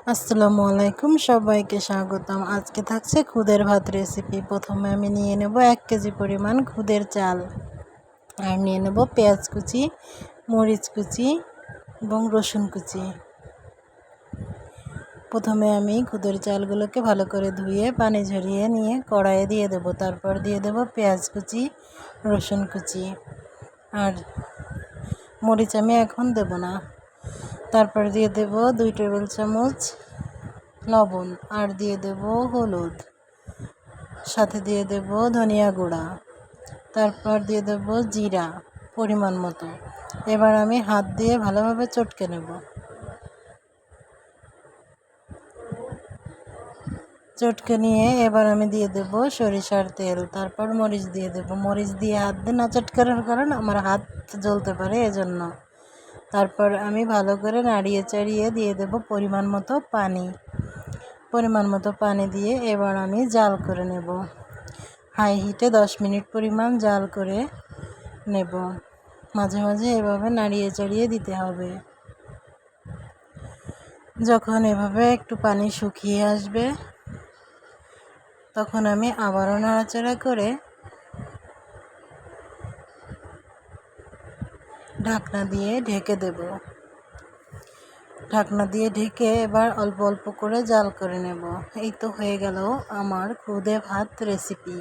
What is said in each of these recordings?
আসসালামু আলাইকুম, সবাইকে স্বাগতম। আজকে থাকছে খুদের ভাত রেসিপি। প্রথমে আমি নিয়ে নেব 1 কেজি পরিমাণ খুদের চাল, আর নিয়ে নেব পেঁয়াজ কুচি, মরিচ কুচি এবং রসুন কুচি। প্রথমে আমি খুদের চালগুলোকে ভালো করে ধুয়ে পানি ঝরিয়ে নিয়ে কড়াইয়ে দিয়ে দেব। তারপর দিয়ে দেব পেঁয়াজ কুচি, রসুন কুচি, আর মরিচ আমি এখন দেব না। তারপর দিয়ে দেব 2 টেবিল চামচ লবণ, আর দিয়ে দেব হলুদ, সাথে দিয়ে দেব ধনিয়া গুঁড়া, তারপর দিয়ে দেব জিরা পরিমাণ মতো। এবার আমি হাত দিয়ে ভালোভাবে চটকে নেব। চটকে নিয়ে এবার আমি দিয়ে দেব সরিষার তেল, তারপর মরিচ দিয়ে দেব। মরিচ দিয়ে হাত দিয়ে না চটকানোর কারণ আমার হাত জ্বলতে পারে, এজন্য। তারপর আমি ভালো করে নাড়িয়ে চাড়িয়ে দিয়ে দেব পরিমাণ মতো পানি দিয়ে এবার আমি জাল করে নেব। হাই হিটে 10 মিনিট পরিমাণ জাল করে নেব। মাঝে মাঝে এভাবে নাড়িয়ে চাড়িয়ে দিতে হবে। যখন এভাবে একটু পানি শুকিয়ে আসবে, তখন আমি আবারও নাড়াচাড়া করে ঢাকনা দিয়ে ঢেকে দেব। ঢাকনা দিয়ে ঢেকে এবার অল্প অল্প করে জাল করে নেব। এই তো হয়ে গেল আমার খুদে ভাত রেসিপি।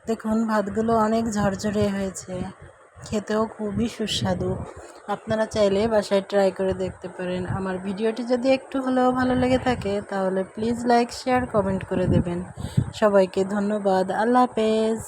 দেখুন, ভাতগুলো অনেক ঝরঝরে হয়েছে, খেতেও খুবই সুস্বাদু। আপনারা চাইলে বাসায় ট্রাই করে দেখতে পারেন। আমার ভিডিওটি যদি একটু হলেও ভালো লেগে থাকে তাহলে প্লিজ লাইক, শেয়ার, কমেন্ট করে দেবেন। সবাইকে ধন্যবাদ। আল্লাহ হাফেজ।